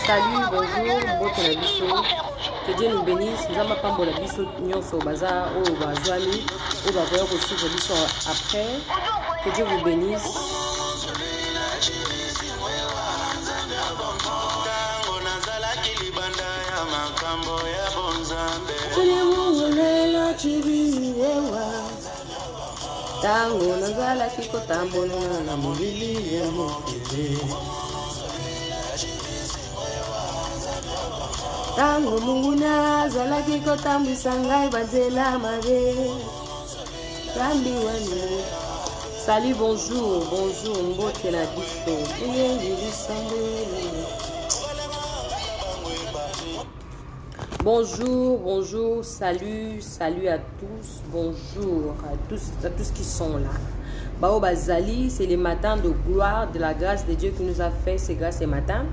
Salut, bonjour, bote na biso. Que Dieu nous bénisse. Nous avons pas la biso nyonso bazar ou bazwami ou bakoya ko suivre biso après. Que Dieu vous bénisse. Tango nazala kiko tambona na mobili ya mokili. Tango munguna zala kiko tambisa ngai banzela mabe. Kambi wani. Salut, bonjour, bonjour, mbote na biso. Bonjour, bonjour, salut, salut à tous, bonjour à tous qui sont là. Bao Bazali, c'est le matin de gloire, de la grâce de Dieu qui nous a fait ces grâces ce matin.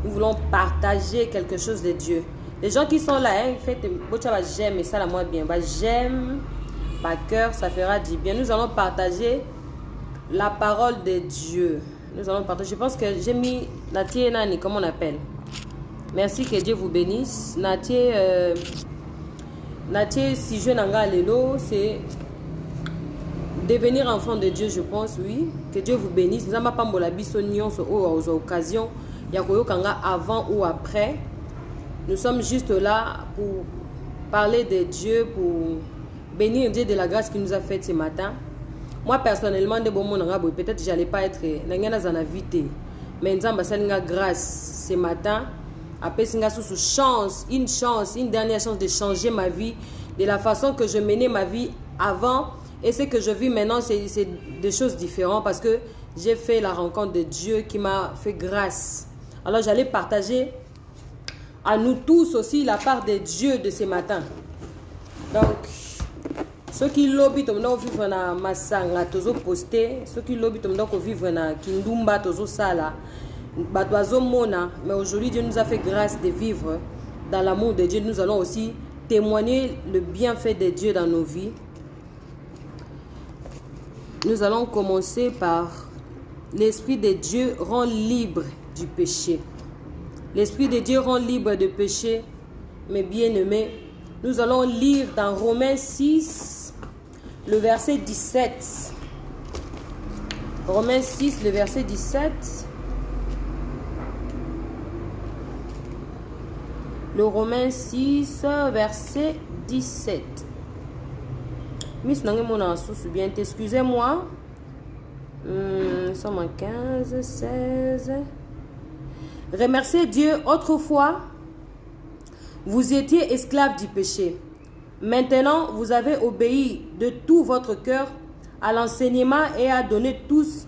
Nous voulons partager quelque chose de Dieu. Les gens qui sont là, hein, faites, j'aime, et ça la moi bien, j'aime, par cœur, ça fera du bien. Nous allons partager la parole de Dieu. Nous allons partager, je pense que j'ai mis Natie Nani, comment on appelle? Merci, que Dieu vous bénisse. Natie, si je n'en lelo, c'est devenir enfant de Dieu, je pense, oui. Que Dieu vous bénisse. Nous n'avons pas la bisognon aux occasions. Il y a avant ou après. Nous sommes juste là pour parler de Dieu, pour bénir Dieu de la grâce qu'il nous a faite ce matin. Moi, personnellement, peut-être que je n'allais pas être invité. Mais nous avons grâce ce matin. Après, c'est une dernière chance de changer ma vie, de la façon que je menais ma vie avant. Et ce que je vis maintenant, c'est des choses différentes parce que j'ai fait la rencontre de Dieu qui m'a fait grâce. Alors, j'allais partager à nous tous aussi la part de Dieu de ce matin. Donc, ceux qui lobby, vivre na Masanga, tozo posté, ceux qui lobby, vivre na Kindumba, tozo sala. Mais aujourd'hui, Dieu nous a fait grâce de vivre dans l'amour de Dieu. Nous allons aussi témoigner le bienfait de Dieu dans nos vies. Nous allons commencer par l'Esprit de Dieu rend libre du péché. L'Esprit de Dieu rend libre du péché, mes bien-aimés. Nous allons lire dans Romains 6, le verset 17. Romains 6, le verset 17. Le Romains 6, verset 17. Miss Nangemona sous bien, excusez-moi. 115, 16. Remerciez Dieu. Autrefois, vous étiez esclaves du péché. Maintenant, vous avez obéi de tout votre cœur à l'enseignement et à donner tout ce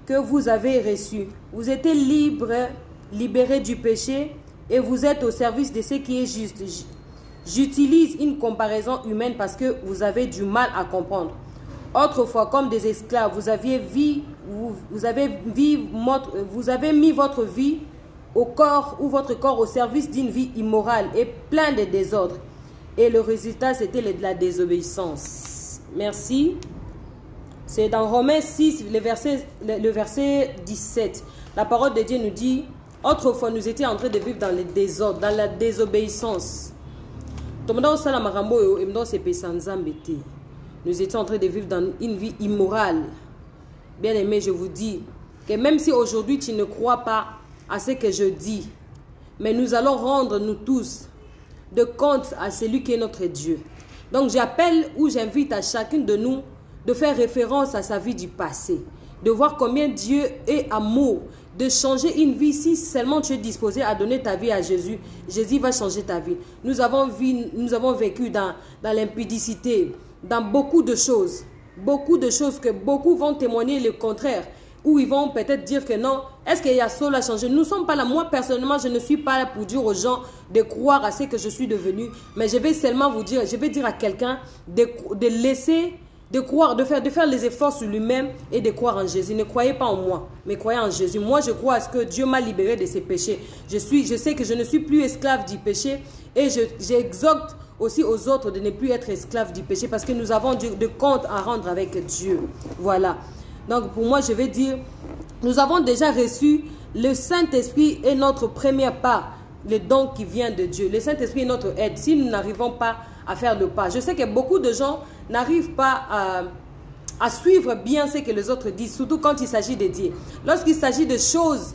que vous avez reçu. Vous étiez libérés du péché et vous êtes au service de ce qui est juste. J'utilise une comparaison humaine parce que vous avez du mal à comprendre. Autrefois, comme des esclaves, vous avez mis votre vie au corps ou votre corps au service d'une vie immorale et plein de désordre. Et le résultat, c'était la désobéissance. Merci. C'est dans Romains 6, le verset 17. La parole de Dieu nous dit: autrefois, nous étions en train de vivre dans le désordre, dans la désobéissance. Nous étions en train de vivre dans une vie immorale. Bien aimé, je vous dis que même si aujourd'hui tu ne crois pas à ce que je dis, mais nous allons rendre nous tous de compte à celui qui est notre Dieu. Donc j'appelle ou j'invite à chacun de nous de faire référence à sa vie du passé, de voir combien Dieu est amour, de changer une vie. Si seulement tu es disposé à donner ta vie à Jésus, Jésus va changer ta vie. Nous avons vécu dans l'impudicité, dans beaucoup de choses que beaucoup vont témoigner le contraire, ou ils vont peut-être dire que non, est-ce qu'il y a cela à changer? Nous ne sommes pas là. Moi, personnellement, je ne suis pas là pour dire aux gens de croire à ce que je suis devenu, mais je vais seulement vous dire, je vais dire à quelqu'un de laisser, de croire, de faire les efforts sur lui-même et de croire en Jésus. Ne croyez pas en moi, mais croyez en Jésus. Moi, je crois à ce que Dieu m'a libéré de ses péchés. Je sais que je ne suis plus esclave du péché et j'exhorte aussi aux autres de ne plus être esclaves du péché parce que nous avons de comptes à rendre avec Dieu. Voilà. Donc pour moi, je vais dire, nous avons déjà reçu le Saint-Esprit est notre premier pas, le don qui vient de Dieu. Le Saint-Esprit est notre aide. Si nous n'arrivons pas à faire le pas, je sais que beaucoup de gens n'arrivent pas à suivre bien ce que les autres disent, surtout quand il s'agit de Dieu. Lorsqu'il s'agit de choses,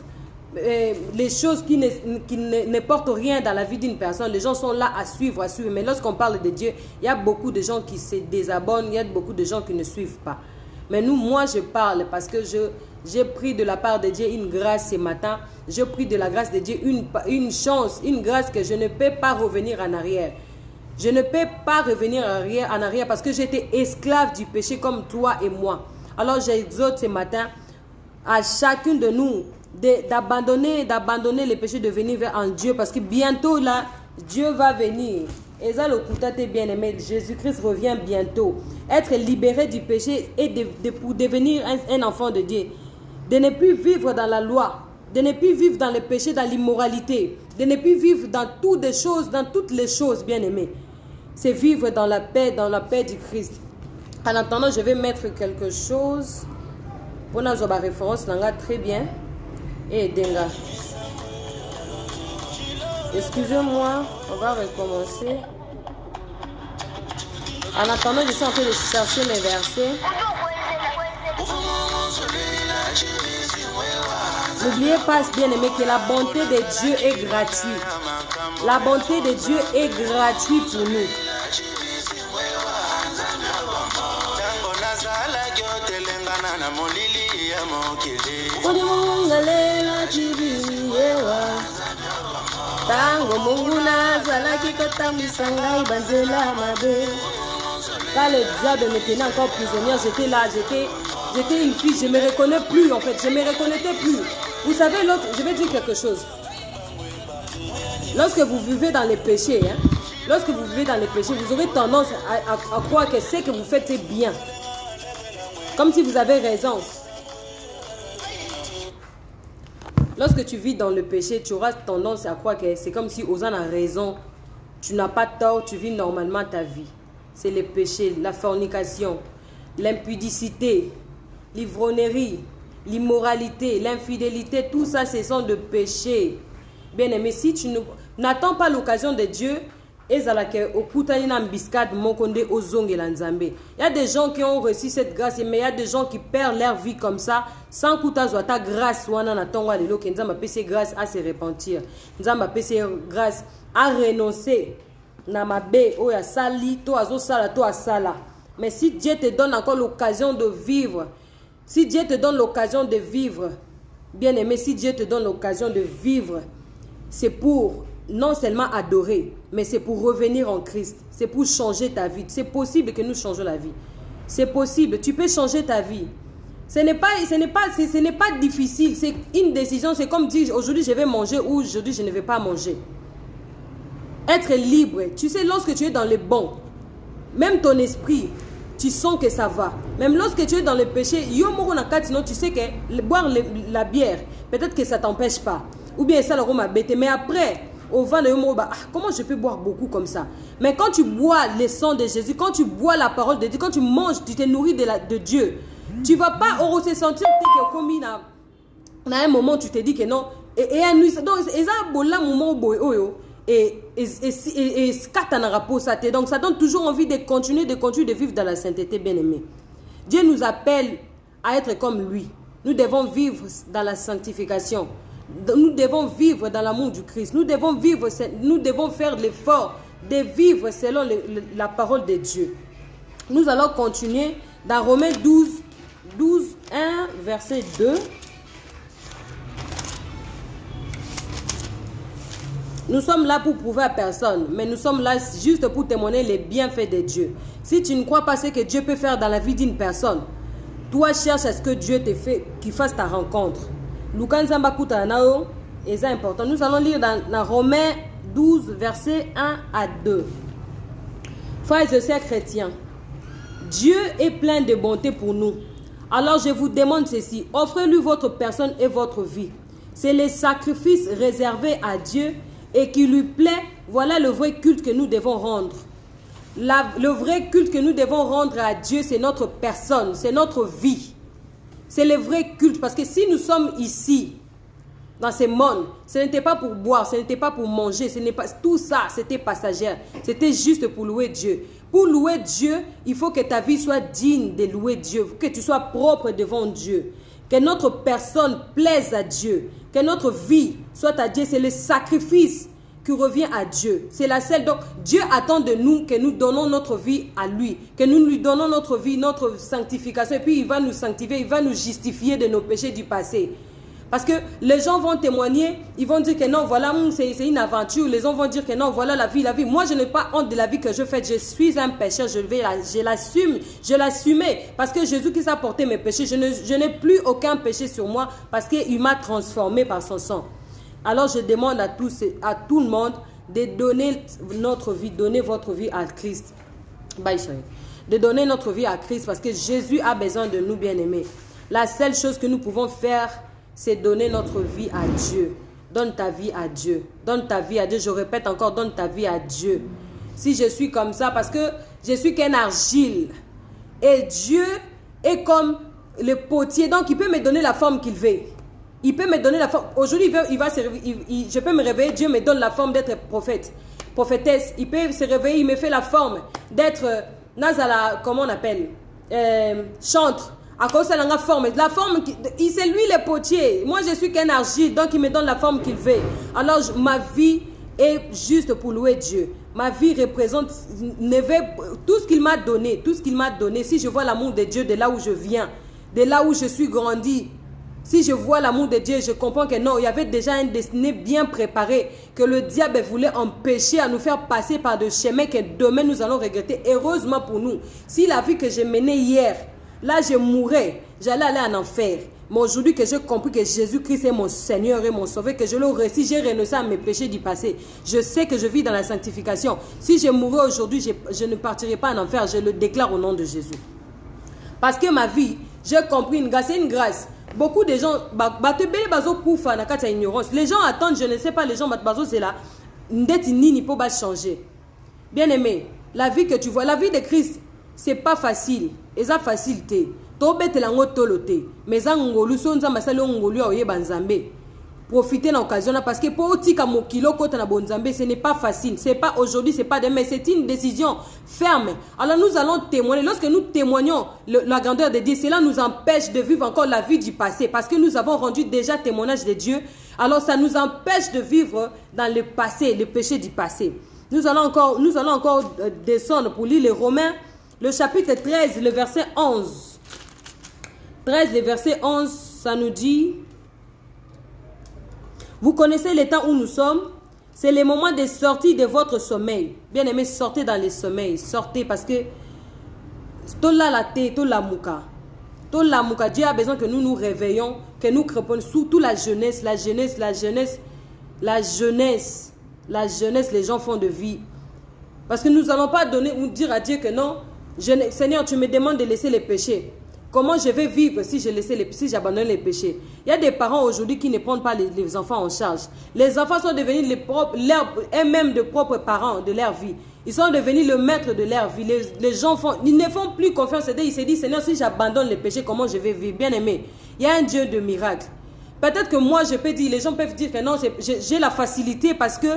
les choses qui ne portent rien dans la vie d'une personne, les gens sont là à suivre. Mais lorsqu'on parle de Dieu, il y a beaucoup de gens qui se désabonnent, il y a beaucoup de gens qui ne suivent pas. Mais moi je parle parce que j'ai pris de la part de Dieu une grâce ce matin. J'ai pris de la grâce de Dieu une chance, une grâce que je ne peux pas revenir en arrière. Je ne peux pas revenir en arrière parce que j'étais esclave du péché comme toi et moi. Alors j'exhorte ce matin à chacun de nous d'abandonner le péché, de venir vers Dieu, parce que bientôt là, Dieu va venir. Et ça, le coutate bien aimé, Jésus-Christ revient bientôt. Être libéré du péché et pour devenir un enfant de Dieu. De ne plus vivre dans la loi, de ne plus vivre dans le péché, dans l'immoralité, de ne plus vivre dans toutes les choses, bien aimé. C'est vivre dans la paix du Christ. En attendant, je vais mettre quelque chose pour nous avoir référence, très bien. Et Denga. Excusez-moi, on va recommencer. En attendant, je suis en train de chercher mes versets. N'oubliez pas, bien aimé, que la bonté de Dieu est gratuite. La bonté de Dieu est gratuite pour nous. Quand le diable me tenait encore prisonnière, j'étais là, j'étais une fille, je ne me reconnais plus en fait, je ne me reconnaissais plus. Vous savez, je vais dire quelque chose. Lorsque vous vivez dans les péchés, vous aurez tendance à croire que ce que vous faites est bien. Comme si vous avez raison. Lorsque tu vis dans le péché, tu auras tendance à croire que c'est comme si Ozan a raison. Tu n'as pas tort, tu vis normalement ta vie. C'est le péché, la fornication, l'impudicité, l'ivrognerie, l'immoralité, l'infidélité. Tout ça, ce sont des péchés. Bien aimé, si tu n'attends pas l'occasion de Dieu, il y a des gens qui ont reçu cette grâce, mais il y a des gens qui perdent leur vie comme ça, sans que ta grâce grâce à se repentir, grâce à renoncer. Mais si Dieu te donne encore l'occasion de vivre, bien aimé, si Dieu te donne l'occasion de vivre, c'est pour non seulement adorer, mais c'est pour revenir en Christ. C'est pour changer ta vie. C'est possible que nous changeons la vie. C'est possible. Tu peux changer ta vie. Ce n'est pas difficile. C'est une décision. C'est comme dire aujourd'hui je vais manger ou aujourd'hui je ne vais pas manger. Être libre. Tu sais, lorsque tu es dans le bon, même ton esprit, tu sens que ça va. Même lorsque tu es dans le péché, tu sais que boire la bière, peut-être que ça ne t'empêche pas. Ou bien ça le bête. Mais après, au vent de comment je peux boire beaucoup comme ça? Mais quand tu bois le sang de Jésus, quand tu bois la parole de Dieu, quand tu manges, tu te nourris de Dieu, tu ne vas pas se sentir que comme à un moment tu te dis que non. Et à nuit, donc donc ça donne toujours envie de continuer de vivre dans la sainteté, bien aimé. Dieu nous appelle à être comme lui. Nous devons vivre dans la sanctification. Nous devons vivre dans l'amour du Christ. Nous devons faire l'effort de vivre selon la parole de Dieu. Nous allons continuer dans Romains 12, 1, verset 2. Nous sommes là pour prouver à personne, mais nous sommes là juste pour témoigner les bienfaits de Dieu. Si tu ne crois pas ce que Dieu peut faire dans la vie d'une personne, toi cherche à ce que Dieu te fait, qu'il fasse ta rencontre. Et c'est important. Nous allons lire dans Romains 12, versets 1 à 2. Frères et sœurs chrétiens, Dieu est plein de bonté pour nous. Alors je vous demande ceci, offrez-lui votre personne et votre vie. C'est le sacrifice réservé à Dieu et qui lui plaît. Voilà le vrai culte que nous devons rendre. Le vrai culte que nous devons rendre à Dieu, c'est notre personne, c'est notre vie. C'est le vrai culte. Parce que si nous sommes ici, dans ce monde, ce n'était pas pour boire, ce n'était pas pour manger, ce n'est pas, tout ça, c'était passager. C'était juste pour louer Dieu. Pour louer Dieu, il faut que ta vie soit digne de louer Dieu. Il faut que tu sois propre devant Dieu. Que notre personne plaise à Dieu. Que notre vie soit à Dieu. C'est le sacrifice qui revient à Dieu. C'est la seule. Donc, Dieu attend de nous que nous donnons notre vie à lui. Que nous lui donnons notre vie, notre sanctification. Et puis, il va nous sanctifier, il va nous justifier de nos péchés du passé. Parce que les gens vont témoigner, ils vont dire que non, voilà, c'est une aventure. Les gens vont dire que non, voilà la vie, la vie. Moi, je n'ai pas honte de la vie que je fais. Je suis un pécheur, je l'assume, je l'assumais. Parce que Jésus qui a porté mes péchés, je n'ai plus aucun péché sur moi parce qu'il m'a transformé par son sang. Alors, je demande à tout le monde de donner notre vie, donner votre vie à Christ. Bye, chérie. De donner notre vie à Christ parce que Jésus a besoin de nous, bien-aimés. La seule chose que nous pouvons faire, c'est donner notre vie à Dieu. Donne ta vie à Dieu. Donne ta vie à Dieu. Je répète encore, donne ta vie à Dieu. Si je suis comme ça, parce que je suis qu'un argile. Et Dieu est comme le potier. Donc, il peut me donner la forme qu'il veut. Il peut me donner la forme. Aujourd'hui, je peux me réveiller. Dieu me donne la forme d'être prophète. Prophétesse. Il peut se réveiller. Il me fait la forme d'être Nazala, comment on appelle, chantre. À cause de la forme, c'est lui le potier. Moi, je suis qu'un argile, donc il me donne la forme qu'il veut. Alors, ma vie est juste pour louer Dieu. Ma vie représente tout ce qu'il m'a donné, tout ce qu'il m'a donné. Si je vois l'amour de Dieu de là où je viens, de là où je suis grandi, si je vois l'amour de Dieu, je comprends que non, il y avait déjà un destiné bien préparé, que le diable voulait empêcher à nous faire passer par des chemins que demain nous allons regretter. Heureusement pour nous, si la vie que j'ai menée hier, là, je mourrais, j'allais aller en enfer. Mais aujourd'hui que j'ai compris que Jésus-Christ est mon Seigneur et mon Sauveur, que je l'ai reçu, j'ai renoncé à mes péchés du passé. Je sais que je vis dans la sanctification. Si je mourrais aujourd'hui, je ne partirai pas en enfer. Je le déclare au nom de Jésus. Parce que ma vie, j'ai compris une grâce. C'est une grâce. Beaucoup de gens, les gens attendent, je ne sais pas, les gens, c'est là. Il faut pas changer. Bien aimé, la vie que tu vois, la vie de Christ, c'est pas facile. Et ça facilité. Profitez de l'occasion parce que pour ce n'est pas facile. C'est pas aujourd'hui, c'est pas demain. C'est une décision ferme. Alors nous allons témoigner. Lorsque nous témoignons la grandeur de Dieu, cela nous empêche de vivre encore la vie du passé. Parce que nous avons rendu déjà témoignage de Dieu. Alors ça nous empêche de vivre dans le passé, le péché du passé. Nous allons encore descendre pour lire les Romains. Le chapitre 13, le verset 11. 13, le verset 11, ça nous dit: vous connaissez le temps où nous sommes. C'est le moment de sortir de votre sommeil. Bien aimé, sortez dans le sommeil. Sortez parce que Dieu a besoin que nous nous réveillons, que nous crépons. Surtout la jeunesse, les gens font de vie. Parce que nous n'allons pas dire à Dieu que non, Seigneur, tu me demandes de laisser les péchés. Comment je vais vivre si j'abandonne les péchés? Il y a des parents aujourd'hui qui ne prennent pas les enfants en charge. Les enfants sont devenus eux-mêmes de propres parents de leur vie. Ils sont devenus le maître de leur vie. Les gens ils ne font plus confiance. Ils se disent, Seigneur, si j'abandonne les péchés, comment je vais vivre? Bien aimé, il y a un Dieu de miracles. Peut-être que moi, je peux dire, les gens peuvent dire que non, j'ai la facilité parce que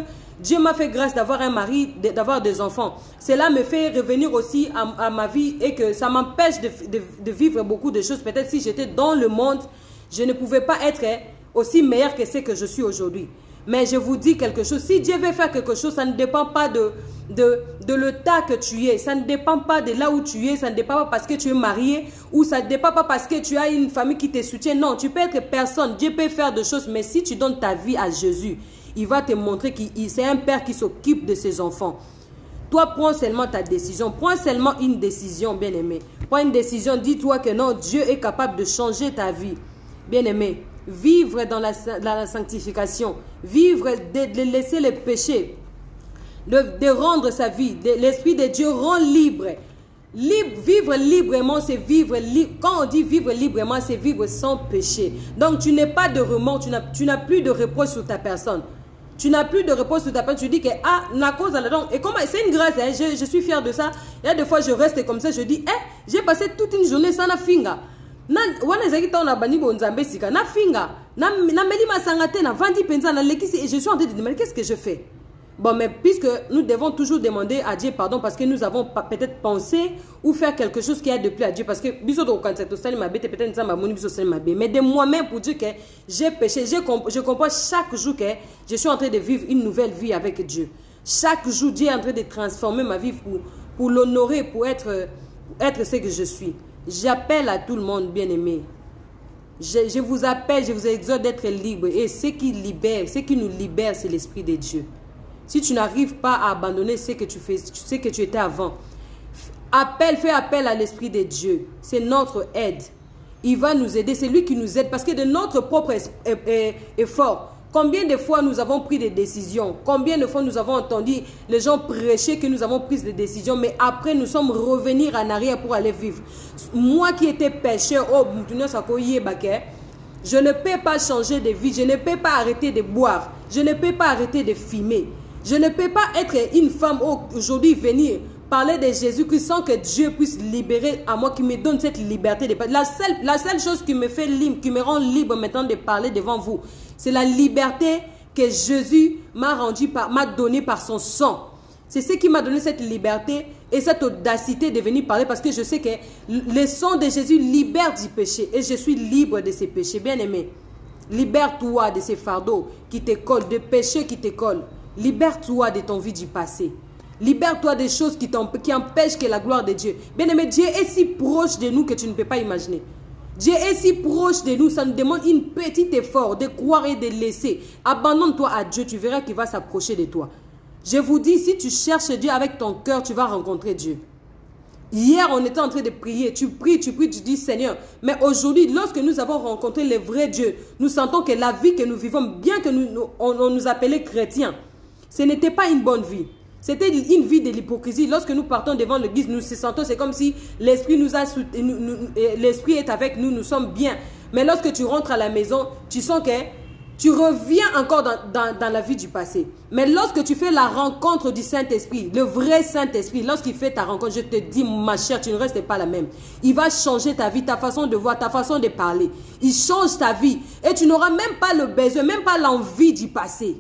Dieu m'a fait grâce d'avoir un mari, d'avoir des enfants. Cela me fait revenir aussi à ma vie et que ça m'empêche de vivre beaucoup de choses. Peut-être si j'étais dans le monde, je ne pouvais pas être aussi meilleur que ce que je suis aujourd'hui. Mais je vous dis quelque chose, si Dieu veut faire quelque chose, ça ne dépend pas de l'état que tu es. Ça ne dépend pas de là où tu es. Ça ne dépend pas parce que tu es marié ou ça ne dépend pas parce que tu as une famille qui te soutient. Non, tu peux être personne. Dieu peut faire des choses, mais si tu donnes ta vie à Jésus, il va te montrer que c'est un père qui s'occupe de ses enfants. Toi, prends seulement ta décision. Prends seulement une décision, bien-aimé. Prends une décision. Dis-toi que non, Dieu est capable de changer ta vie. Bien-aimé, vivre dans la sanctification. Vivre, de laisser les péchés. De rendre sa vie. L'Esprit de Dieu rend libre. Vivre librement, c'est vivre libre. Quand on dit vivre librement, c'est vivre sans péché. Donc, tu n'es pas de remords. Tu n'as plus de reproche sur ta personne. Tu n'as plus de repos sur ta peine. Tu dis que, na cause à la donc. Et comment, c'est une grâce, hein, je suis fière de ça. Il y a des fois, je reste comme ça, je dis, j'ai passé toute une journée sans la finga. wana ezaki ta na bani bonzambe sika na finga na meli masangate na vandi penza na lekisi et je suis en train de demander qu'est-ce que je fais. Bon, mais puisque nous devons toujours demander à Dieu pardon parce que nous avons peut-être pensé ou faire quelque chose qui a de plus à Dieu parce que mais de moi-même pour dire que j'ai péché, je comprends chaque jour que je suis en train de vivre une nouvelle vie avec Dieu. Chaque jour, Dieu est en train de transformer ma vie pour l'honorer, pour être ce que je suis. J'appelle à tout le monde bien-aimé. Je vous appelle, je vous exhorte d'être libre. Et ce qui nous libère, c'est l'Esprit de Dieu. Si tu n'arrives pas à abandonner ce que tu fais, ce que tu étais avant, fais appel à l'Esprit de Dieu. C'est notre aide. Il va nous aider, c'est lui qui nous aide. Parce que de notre propre effort, combien de fois nous avons pris des décisions, combien de fois nous avons entendu les gens prêcher que nous avons pris des décisions, mais après nous sommes revenus en arrière pour aller vivre. Moi qui étais pécheur, je ne peux pas changer de vie, je ne peux pas arrêter de boire, je ne peux pas arrêter de fumer. Je ne peux pas être une femme aujourd'hui venir parler de Jésus-Christ sans que Dieu puisse libérer à moi, qui me donne cette liberté. La seule chose qui me fait libre, qui me rend libre maintenant de parler devant vous, c'est la liberté que Jésus m'a donnée par son sang. C'est ce qui m'a donné cette liberté et cette audacité de venir parler parce que je sais que le sang de Jésus libère du péché et je suis libre de ces péchés. Bien aimé, libère-toi de ces fardeaux qui te collent, de péchés qui te collent. Libère-toi de ton vie du passé. Libère-toi des choses qui empêchent que la gloire de Dieu. Bien-aimé, Dieu est si proche de nous que tu ne peux pas imaginer. Dieu est si proche de nous, ça nous demande un petit effort de croire et de laisser. Abandonne-toi à Dieu, tu verras qu'il va s'approcher de toi. Je vous dis, si tu cherches Dieu avec ton cœur, tu vas rencontrer Dieu. Hier, on était en train de prier. Tu pries, tu dis Seigneur. Mais aujourd'hui, lorsque nous avons rencontré le vrai Dieu, nous sentons que la vie que nous vivons, bien que on nous appelait chrétiens, ce n'était pas une bonne vie. C'était une vie de l'hypocrisie. Lorsque nous partons devant l'église, nous se sentons, c'est comme si l'Esprit l'Esprit est avec nous, nous sommes bien. Mais lorsque tu rentres à la maison, tu sens que tu reviens encore dans la vie du passé. Mais lorsque tu fais la rencontre du Saint-Esprit, le vrai Saint-Esprit, lorsqu'il fait ta rencontre, je te dis, ma chère, tu ne restes pas la même. Il va changer ta vie, ta façon de voir, ta façon de parler. Il change ta vie. Et tu n'auras même pas le besoin, même pas l'envie d'y passer.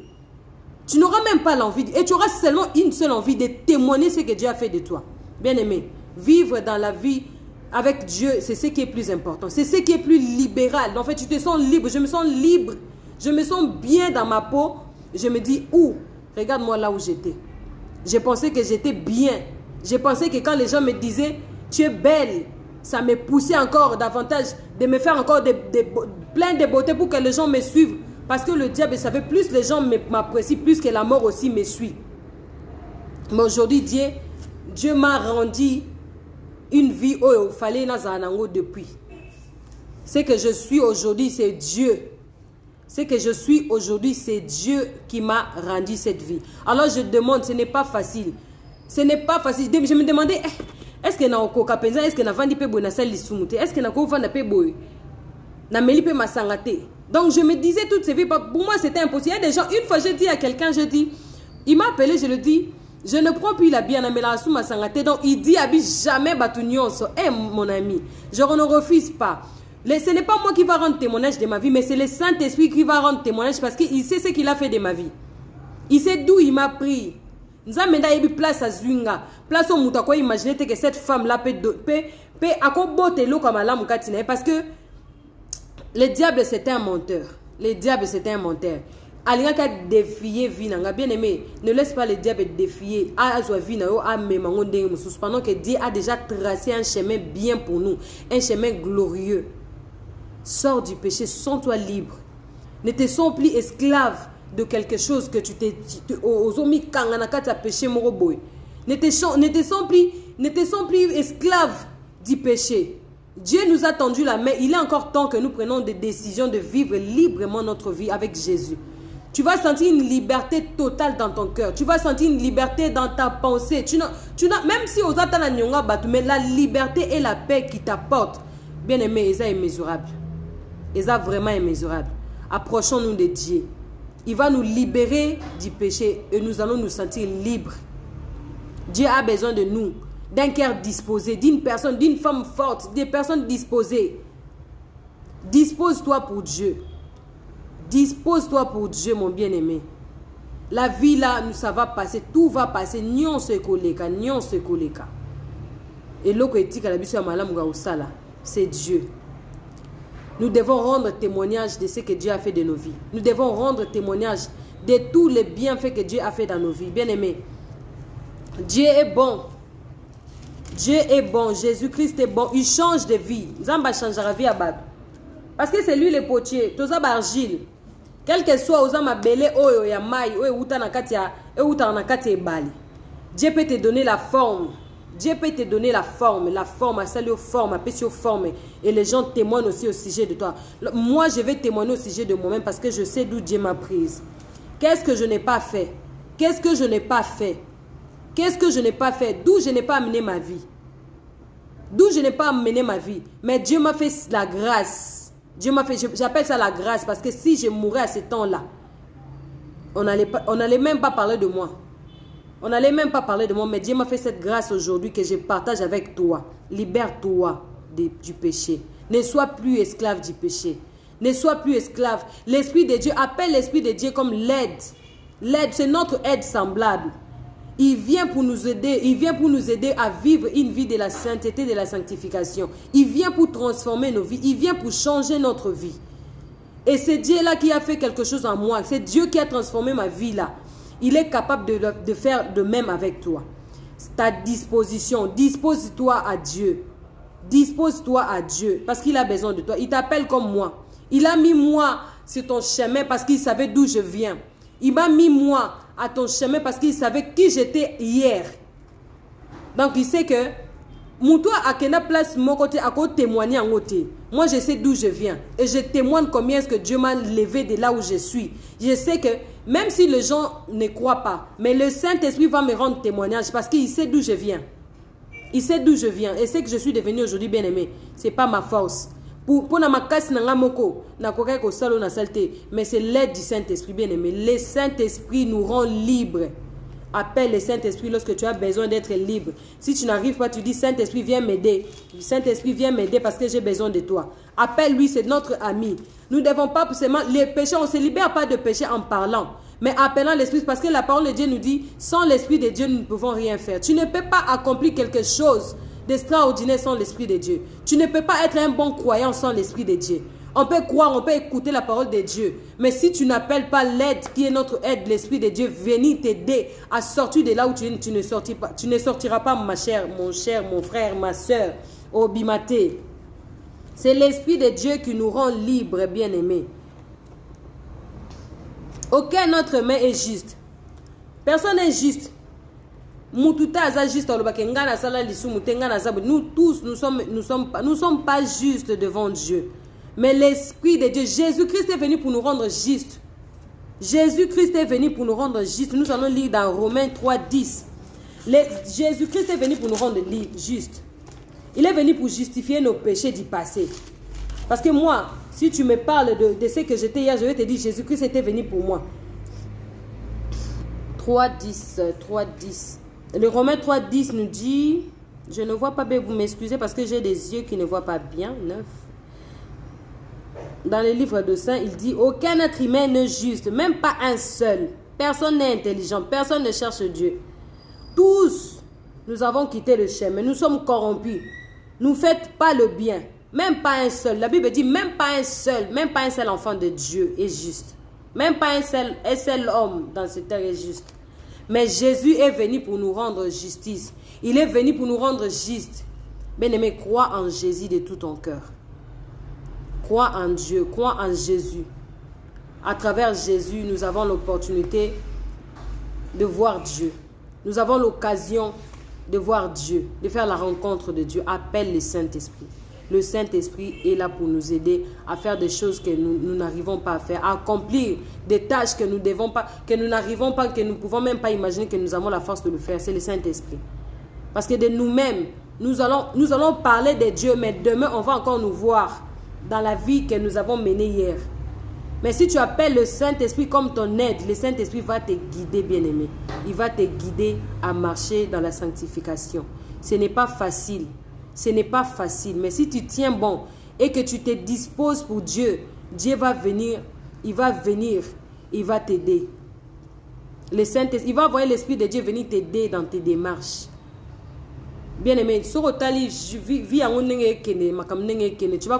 Tu n'auras même pas l'envie, et tu auras seulement une seule envie de témoigner ce que Dieu a fait de toi. Bien-aimé, vivre dans la vie avec Dieu, c'est ce qui est plus important. C'est ce qui est plus libéral. En fait, tu te sens libre, je me sens libre. Je me sens bien dans ma peau. Je me dis, regarde-moi là où j'étais. Je pensais que j'étais bien. Je pensais que quand les gens me disaient, tu es belle, ça me poussait encore davantage de me faire encore plein de beauté pour que les gens me suivent. Parce que le diable savait, plus les gens m'apprécient, plus que la mort aussi me suit. Mais aujourd'hui, Dieu m'a rendu une vie où il fallait depuis. Ce que je suis aujourd'hui, c'est Dieu. Ce que je suis aujourd'hui, c'est Dieu qui m'a rendu cette vie. Alors je demande, ce n'est pas facile. Ce n'est pas facile. Je me demandais, est-ce que na okoka penza, est-ce que na vandi pe boy na sali sumute, est-ce que na ko vanda pe boy na meli pe masangate. Donc je me disais toutes ces vies, pour moi c'était impossible. Il y a des gens, une fois je dis à quelqu'un, je dis, il m'a appelé, je le dis, je ne prends plus la bière na mela sou masangate. Donc il dit, abi jamais batunionso. Mon ami, je ne refuse pas. Ce n'est pas moi qui va rendre témoignage de ma vie, mais c'est le Saint-Esprit qui va rendre témoignage parce qu'il sait ce qu'il a fait de ma vie. Il sait d'où il m'a pris. Nous avons mis place à Zwinga. Place au Moutako, imaginez que cette femme-là peut accoboter l'eau comme la Moukatine. Parce que le diable, c'était un menteur. Le diable, c'était un menteur. Alien qui a défié Vinanga, bien aimé, ne laisse pas le diable défier. Pendant que Dieu a déjà tracé un chemin bien pour nous, un chemin glorieux. Sors du péché, sens-toi libre. Ne te sens plus esclave de quelque chose que tu t'es péché. Ne te sens plus esclave du péché. Dieu nous a tendu la main. Il est encore temps que nous prenions des décisions de vivre librement notre vie avec Jésus. Tu vas sentir une liberté totale dans ton cœur. Tu vas sentir une liberté dans ta pensée. Même si aux attentes, mais la liberté et la paix qui t'apportent, bien aimé, ça est immesurable. Et ça vraiment immesurable. Approchons-nous de Dieu. Il va nous libérer du péché et nous allons nous sentir libres. Dieu a besoin de nous, d'un cœur disposé, d'une personne, d'une femme forte, des personnes disposées. Dispose-toi pour Dieu. Dispose-toi pour Dieu, mon bien-aimé. La vie là, ça va passer, tout va passer. Nyon se koleka. Et l'eau c'est Dieu. Nous devons rendre témoignage de ce que Dieu a fait de nos vies. Nous devons rendre témoignage de tous les bienfaits que Dieu a fait dans nos vies. Bien-aimé, Dieu est bon. Dieu est bon. Jésus-Christ est bon. Il change de vie. Zamba changera la vie à Bab. Parce que c'est lui le potier. Toza bargile. Quel que soit aux âmes belé, oyo ya mai, oyo uta na katia, bali. Dieu peut te donner la forme. Dieu peut te donner la forme, à saluer forme, à pécher forme. Et les gens témoignent aussi au sujet de toi. Moi, je vais témoigner au sujet de moi-même parce que je sais d'où Dieu m'a prise. Qu'est-ce que je n'ai pas fait? Qu'est-ce que je n'ai pas fait? Qu'est-ce que je n'ai pas fait? D'où je n'ai pas amené ma vie? D'où je n'ai pas amené ma vie? Mais Dieu m'a fait la grâce. Dieu m'a fait, j'appelle ça la grâce parce que si je mourais à ce temps-là, on n'allait même pas parler de moi. On n'allait même pas parler de moi, mais Dieu m'a fait cette grâce aujourd'hui que je partage avec toi. Libère-toi du péché. Ne sois plus esclave du péché. Ne sois plus esclave. L'Esprit de Dieu, appelle l'Esprit de Dieu comme l'aide. L'aide, c'est notre aide semblable. Il vient pour nous aider. Il vient pour nous aider à vivre une vie de la sainteté, de la sanctification. Il vient pour transformer nos vies. Il vient pour changer notre vie. Et c'est Dieu-là qui a fait quelque chose en moi. C'est Dieu qui a transformé ma vie là. Il est capable de faire de même avec toi. Ta disposition. Dispose-toi à Dieu. Dispose-toi à Dieu. Parce qu'il a besoin de toi. Il t'appelle comme moi. Il a mis moi sur ton chemin parce qu'il savait d'où je viens. Il m'a mis moi à ton chemin parce qu'il savait qui j'étais hier. Donc il sait que Moutoua a quelle place mon côté à côté témoigner en côté. Moi je sais d'où je viens et je témoigne combien est-ce que Dieu m'a levé de là où je suis. Je sais que même si les gens ne croient pas, mais le Saint-Esprit va me rendre témoignage parce qu'il sait d'où je viens. Il sait d'où je viens et c'est que je suis devenu aujourd'hui bien-aimé. C'est pas ma force. Pour na makasi na ngamoko na kokai ko salo na saleté, mais c'est l'aide du Saint-Esprit bien-aimé. Le Saint-Esprit nous rend libres. Appelle le Saint-Esprit lorsque tu as besoin d'être libre. Si tu n'arrives pas, tu dis Saint-Esprit viens m'aider. Saint-Esprit viens m'aider parce que j'ai besoin de toi. Appelle-lui, c'est notre ami. Nous ne devons pas seulement les péchés, on ne se libère pas de péché en parlant, mais appelant l'Esprit parce que la parole de Dieu nous dit sans l'Esprit de Dieu nous ne pouvons rien faire. Tu ne peux pas accomplir quelque chose d'extraordinaire sans l'Esprit de Dieu. Tu ne peux pas être un bon croyant sans l'Esprit de Dieu. On peut croire, on peut écouter la parole de Dieu. Mais si tu n'appelles pas l'aide qui est notre aide, l'Esprit de Dieu, venir t'aider à sortir de là où tu ne sortiras pas. Tu ne sortiras pas, ma chère, mon frère, ma soeur, au bimaté. C'est l'Esprit de Dieu qui nous rend libres, bien-aimés. Aucun autre main est juste. Personne n'est juste. Nous tous, nous sommes pas justes devant Dieu. Mais l'Esprit de Dieu, Jésus-Christ est venu pour nous rendre justes. Jésus-Christ est venu pour nous rendre justes. Nous allons lire dans Romains 3, 10. Jésus-Christ est venu pour nous rendre justes. Il est venu pour justifier nos péchés du passé. Parce que moi, si tu me parles de ce que j'étais hier, je vais te dire, Jésus-Christ était venu pour moi. 3, 10. Le Romains 3, 10 nous dit, je ne vois pas bien, vous m'excusez parce que j'ai des yeux qui ne voient pas bien. 9. Dans le livre de Saint, il dit, aucun être humain n'est juste, même pas un seul. Personne n'est intelligent, personne ne cherche Dieu. Tous, nous avons quitté le chemin, nous sommes corrompus. Nous ne faites pas le bien, même pas un seul. La Bible dit, même pas un seul enfant de Dieu est juste. Même pas un seul homme dans cette terre est juste. Mais Jésus est venu pour nous rendre justice. Il est venu pour nous rendre justes. Bien-aimé, crois en Jésus de tout ton cœur. Crois en Dieu, crois en Jésus. À travers Jésus, nous avons l'opportunité de voir Dieu. Nous avons l'occasion de voir Dieu, de faire la rencontre de Dieu. Appelle le Saint-Esprit. Le Saint-Esprit est là pour nous aider à faire des choses que nous n'arrivons pas à faire, à accomplir des tâches que nous devons pas, que nous n'arrivons pas, que nous ne pouvons même pas imaginer que nous avons la force de le faire. C'est le Saint-Esprit. Parce que de nous-mêmes, nous allons parler de Dieu, mais demain, on va encore nous voir dans la vie que nous avons menée hier. Mais si tu appelles le Saint-Esprit comme ton aide, le Saint-Esprit va te guider, bien-aimé. Il va te guider à marcher dans la sanctification. Ce n'est pas facile. Ce n'est pas facile. Mais si tu tiens bon et que tu te disposes pour Dieu, Dieu va venir, il va venir, il va t'aider. Le Saint-Esprit, il va envoyer l'Esprit de Dieu venir t'aider dans tes démarches. Bien-aimé, tu vas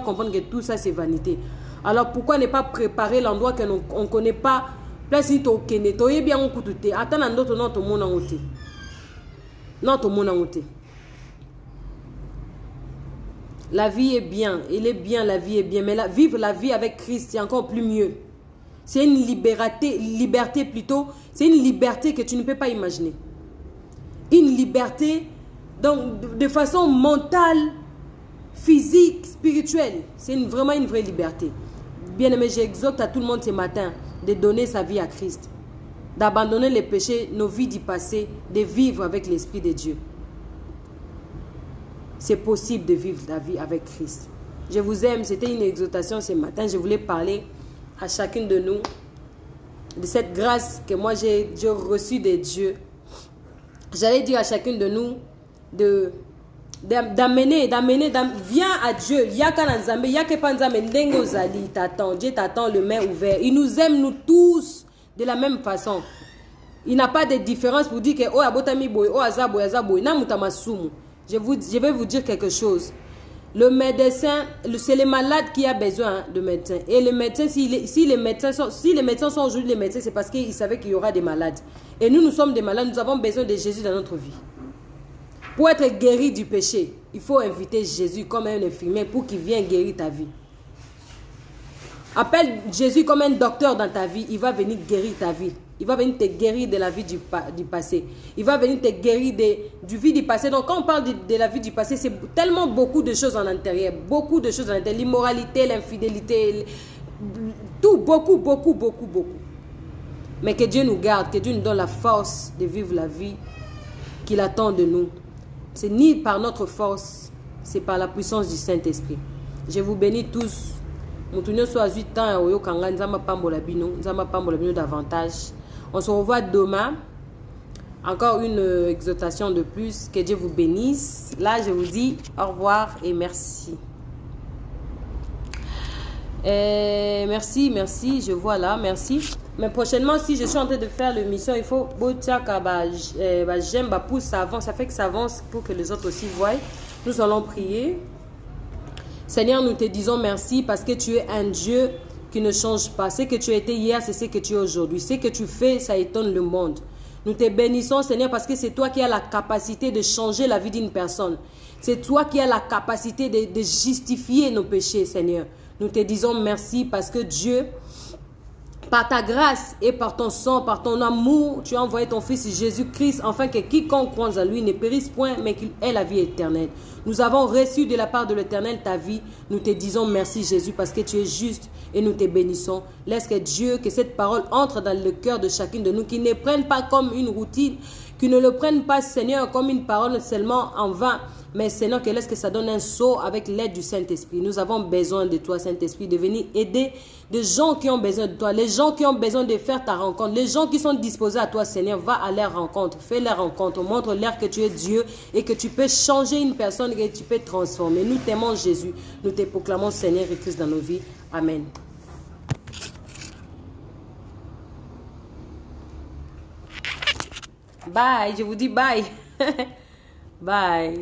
comprendre que tout ça c'est vanité. Alors pourquoi ne pas préparer l'endroit que on ne connaît pas? Place ni to kene, to bien on kutute. Attends un autre non to mon angote. Non to mon angote. La vie est bien, elle est bien, la vie est bien, mais vivre la vie avec Christ c'est encore plus mieux. C'est une liberté plutôt, c'est une liberté que tu ne peux pas imaginer. Une liberté donc de façon mentale, physique, spirituelle. C'est vraiment une vraie liberté. Bien aimé, j'exhorte à tout le monde ce matin de donner sa vie à Christ, d'abandonner les péchés, nos vies du passé, de vivre avec l'Esprit de Dieu. C'est possible de vivre la vie avec Christ. Je vous aime, c'était une exhortation ce matin. Je voulais parler à chacune de nous de cette grâce que moi j'ai reçue de Dieu. J'allais dire à chacune de nous d'amener, viens à Dieu. Dieu t'attend le main ouvert. Il nous aime nous tous de la même façon. Il n'a pas de différence pour dire que oh abotami boy, oh azaboy azaboy, na mutamasumu. Je vais vous dire quelque chose. Le médecin, c'est le malade qui a besoin de médecin. Et le médecin, si les médecins sont aujourd'hui les médecins, c'est parce qu'ils savaient qu'il y aura des malades. Et nous sommes des malades, nous avons besoin de Jésus dans notre vie. Pour être guéri du péché, il faut inviter Jésus comme un infirmier pour qu'il vienne guérir ta vie. Appelle Jésus comme un docteur dans ta vie, il va venir guérir ta vie. Il va venir te guérir de la vie du passé. Il va venir te guérir du vie du passé. Donc quand on parle de la vie du passé, c'est tellement beaucoup de choses en intérieur. Beaucoup de choses en intérieur. L'immoralité, l'infidélité, tout, beaucoup. Mais que Dieu nous garde, que Dieu nous donne la force de vivre la vie qu'il attend de nous. C'est ni par notre force, c'est par la puissance du Saint-Esprit. Je vous bénis tous. Davantage. On se revoit demain. Encore une exhortation de plus. Que Dieu vous bénisse. Là, je vous dis au revoir et merci. Merci. Je vois là. Merci. Mais prochainement, si je suis en train de faire l'émission, il faut j'aime pour ça avance. Ça fait que ça avance pour que les autres aussi voient. Nous allons prier. Seigneur, nous te disons merci parce que tu es un Dieu qui ne change pas. Ce que tu étais hier, c'est ce que tu es aujourd'hui. Ce que tu fais, ça étonne le monde. Nous te bénissons, Seigneur, parce que c'est toi qui as la capacité de changer la vie d'une personne. C'est toi qui as la capacité de justifier nos péchés, Seigneur. Nous te disons merci parce que Dieu, par ta grâce et par ton sang, par ton amour, tu as envoyé ton Fils Jésus-Christ, afin que quiconque croit en lui ne périsse point, mais qu'il ait la vie éternelle. Nous avons reçu de la part de l'Éternel ta vie. Nous te disons merci Jésus parce que tu es juste et nous te bénissons. Laisse que Dieu, que cette parole entre dans le cœur de chacune de nous, qui ne prenne pas comme une routine, qui ne le prenne pas, Seigneur, comme une parole seulement en vain. Mais Seigneur, que laisse que ça donne un saut avec l'aide du Saint-Esprit. Nous avons besoin de toi, Saint-Esprit, de venir aider des gens qui ont besoin de toi, les gens qui ont besoin de faire ta rencontre, les gens qui sont disposés à toi, Seigneur. Va à leur rencontre, fais leur rencontre, montre-leur que tu es Dieu et que tu peux changer une personne et que tu peux transformer. Nous t'aimons, Jésus. Nous te proclamons, Seigneur et Christ, dans nos vies. Amen. Bye, je vous dis bye. Bye.